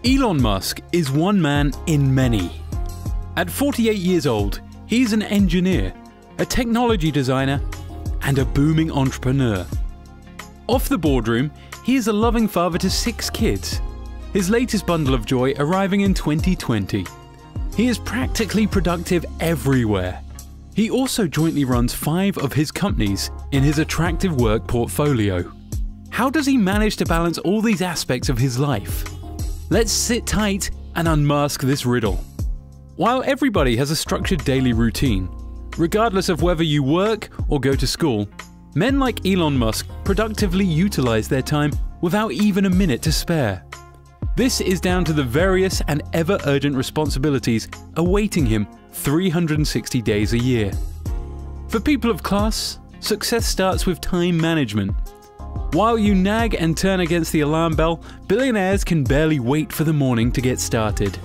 Elon Musk is one man in many. At 48 years old, he's an engineer, a technology designer, and a booming entrepreneur. Off the boardroom, he is a loving father to 6 kids, his latest bundle of joy arriving in 2020. He is practically productive everywhere. He also jointly runs 5 of his companies in his attractive work portfolio. How does he manage to balance all these aspects of his life? Let's sit tight and unmask this riddle. While everybody has a structured daily routine, regardless of whether you work or go to school, men like Elon Musk productively utilize their time without even a minute to spare. This is down to the various and ever-urgent responsibilities awaiting him 360 days a year. For people of class, success starts with time management. While you nag and turn against the alarm bell, billionaires can barely wait for the morning to get started.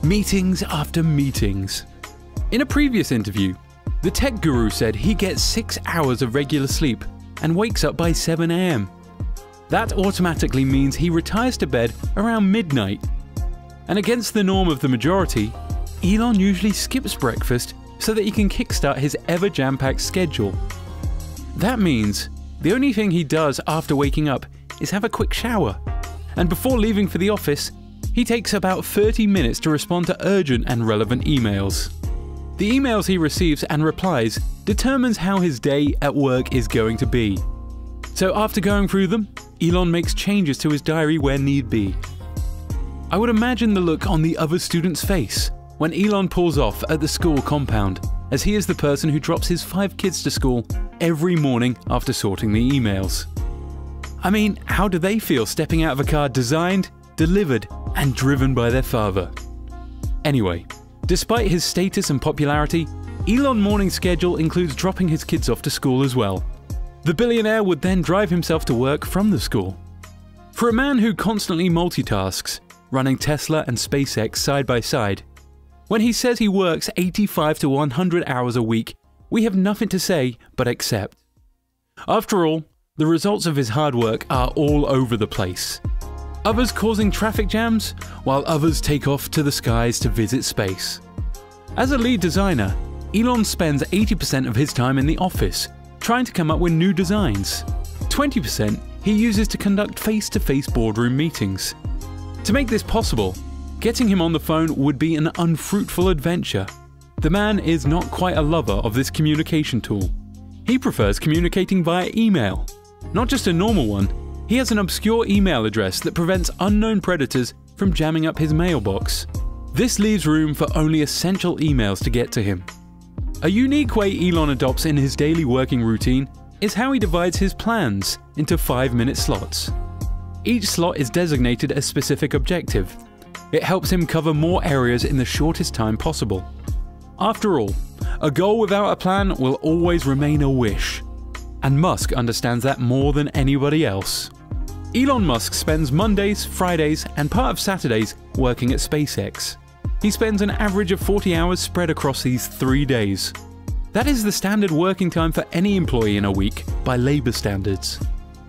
Meetings after meetings. In a previous interview, the tech guru said he gets 6 hours of regular sleep and wakes up by 7 AM. That automatically means he retires to bed around midnight. And against the norm of the majority, Elon usually skips breakfast so that he can kickstart his ever jam-packed schedule. That means the only thing he does after waking up is have a quick shower. And before leaving for the office, he takes about 30 minutes to respond to urgent and relevant emails. The emails he receives and replies determines how his day at work is going to be. So after going through them, Elon makes changes to his diary where need be. I would imagine the look on the other student's face when Elon pulls off at the school compound, as he is the person who drops his 5 kids to school every morning after sorting the emails. I mean, how do they feel stepping out of a car designed, delivered, and driven by their father? Anyway, despite his status and popularity, Elon's morning schedule includes dropping his kids off to school as well. The billionaire would then drive himself to work from the school. For a man who constantly multitasks, running Tesla and SpaceX side by side, when he says he works 85 to 100 hours a week, we have nothing to say but accept. After all, the results of his hard work are all over the place. Others causing traffic jams, while others take off to the skies to visit space. As a lead designer, Elon spends 80% of his time in the office, trying to come up with new designs. 20% he uses to conduct face-to-face boardroom meetings. To make this possible, getting him on the phone would be an unfruitful adventure. The man is not quite a lover of this communication tool. He prefers communicating via email. Not just a normal one, he has an obscure email address that prevents unknown predators from jamming up his mailbox. This leaves room for only essential emails to get to him. A unique way Elon adopts in his daily working routine is how he divides his plans into 5-minute slots. Each slot is designated a specific objective. It helps him cover more areas in the shortest time possible. After all, a goal without a plan will always remain a wish. And Musk understands that more than anybody else. Elon Musk spends Mondays, Fridays, and part of Saturdays working at SpaceX. He spends an average of 40 hours spread across these 3 days. That is the standard working time for any employee in a week by labor standards.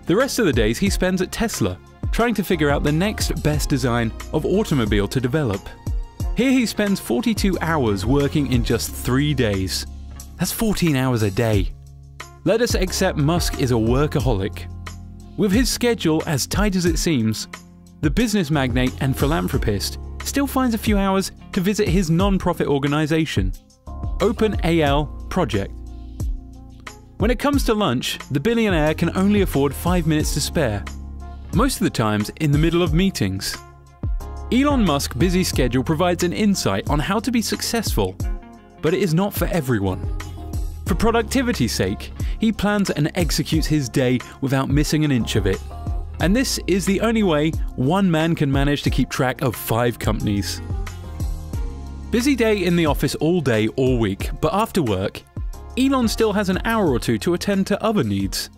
The rest of the days he spends at Tesla, trying to figure out the next best design of automobile to develop. Here he spends 42 hours working in just 3 days. That's 14 hours a day. Let us accept Musk is a workaholic. With his schedule as tight as it seems, the business magnate and philanthropist still finds a few hours to visit his non-profit organization, OpenAL Project. When it comes to lunch, the billionaire can only afford 5 minutes to spare, most of the times in the middle of meetings. Elon Musk's busy schedule provides an insight on how to be successful, but it is not for everyone. For productivity's sake, he plans and executes his day without missing an inch of it. And this is the only way one man can manage to keep track of 5 companies. Busy day in the office all day, all week, but after work, Elon still has an hour or two to attend to other needs.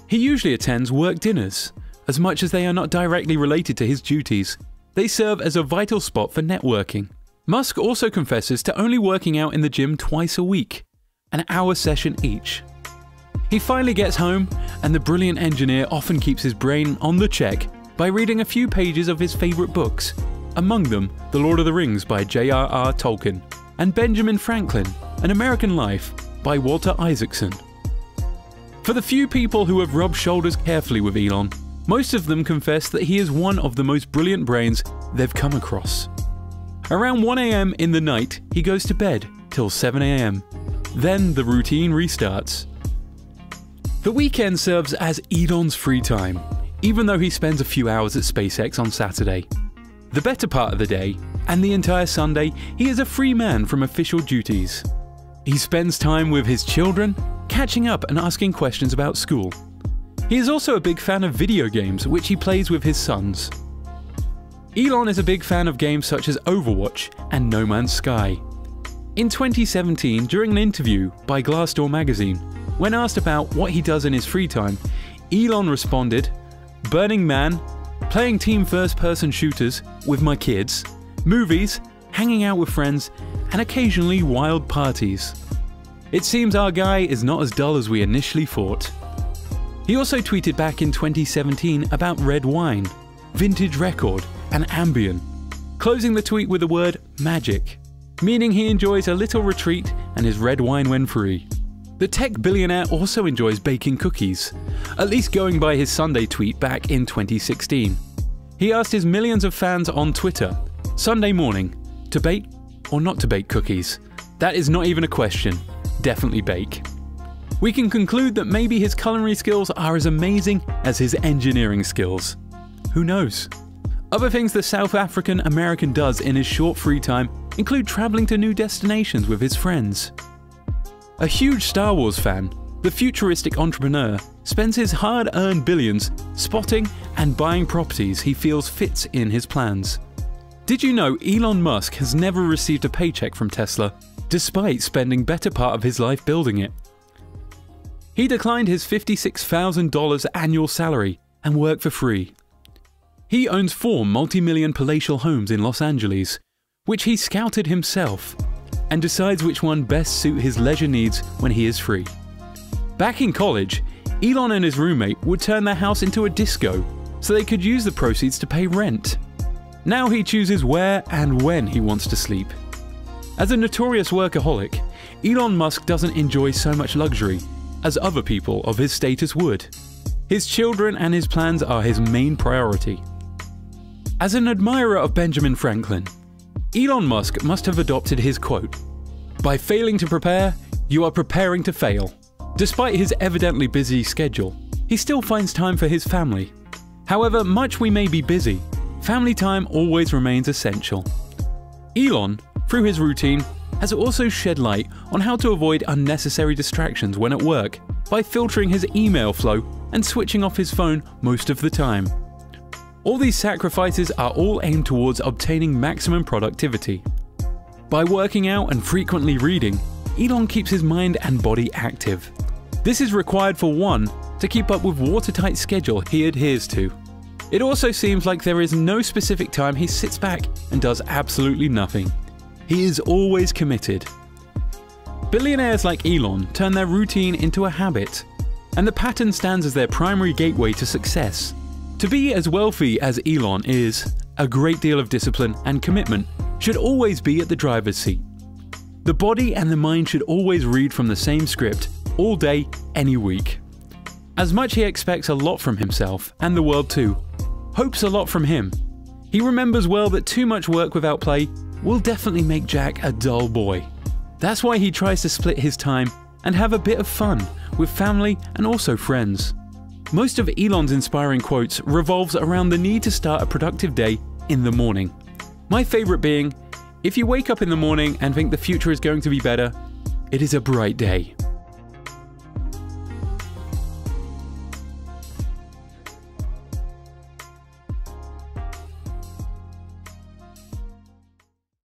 He usually attends work dinners. As much as they are not directly related to his duties, they serve as a vital spot for networking. Musk also confesses to only working out in the gym twice a week, an hour session each. He finally gets home, and the brilliant engineer often keeps his brain on the check by reading a few pages of his favorite books, among them The Lord of the Rings by J.R.R. Tolkien, and Benjamin Franklin, An American Life by Walter Isaacson. For the few people who have rubbed shoulders carefully with Elon, most of them confess that he is one of the most brilliant brains they've come across. Around 1 AM in the night, he goes to bed till 7 AM. Then the routine restarts. The weekend serves as Elon's free time, even though he spends a few hours at SpaceX on Saturday. The better part of the day, and the entire Sunday, he is a free man from official duties. He spends time with his children, catching up and asking questions about school. He is also a big fan of video games, which he plays with his sons. Elon is a big fan of games such as Overwatch and No Man's Sky. In 2017, during an interview by Glassdoor magazine, when asked about what he does in his free time, Elon responded, "Burning Man, playing team first-person shooters with my kids, movies, hanging out with friends, and occasionally wild parties. It seems our guy is not as dull as we initially thought." He also tweeted back in 2017 about red wine, vintage record, and Ambien, closing the tweet with the word magic, meaning he enjoys a little retreat and his red wine when free. The tech billionaire also enjoys baking cookies, at least going by his Sunday tweet back in 2016. He asked his millions of fans on Twitter, Sunday morning, to bake or not to bake cookies? That is not even a question. Definitely bake. We can conclude that maybe his culinary skills are as amazing as his engineering skills. Who knows? Other things the South African American does in his short free time include traveling to new destinations with his friends. A huge Star Wars fan, the futuristic entrepreneur spends his hard-earned billions spotting and buying properties he feels fits in his plans. Did you know Elon Musk has never received a paycheck from Tesla, despite spending better part of his life building it? He declined his $56,000 annual salary and worked for free. He owns 4 multi-million palatial homes in Los Angeles, which he scouted himself, and decides which one best suit his leisure needs when he is free. Back in college, Elon and his roommate would turn their house into a disco so they could use the proceeds to pay rent. Now he chooses where and when he wants to sleep. As a notorious workaholic, Elon Musk doesn't enjoy so much luxury as other people of his status would. His children and his plans are his main priority. As an admirer of Benjamin Franklin, Elon Musk must have adopted his quote, "By failing to prepare, you are preparing to fail." Despite his evidently busy schedule, he still finds time for his family. However much we may be busy, family time always remains essential. Elon, through his routine, has also shed light on how to avoid unnecessary distractions when at work by filtering his email flow and switching off his phone most of the time. All these sacrifices are all aimed towards obtaining maximum productivity. By working out and frequently reading, Elon keeps his mind and body active. This is required for one, to keep up with watertight schedule he adheres to. It also seems like there is no specific time he sits back and does absolutely nothing. He is always committed. Billionaires like Elon turn their routine into a habit, and the pattern stands as their primary gateway to success. To be as wealthy as Elon is, a great deal of discipline and commitment should always be at the driver's seat. The body and the mind should always read from the same script, all day, any week. As much he expects a lot from himself, and the world too, hopes a lot from him. He remembers well that too much work without play will definitely make Jack a dull boy. That's why he tries to split his time and have a bit of fun with family and also friends. Most of Elon's inspiring quotes revolves around the need to start a productive day in the morning. My favorite being, "If you wake up in the morning and think the future is going to be better, it is a bright day."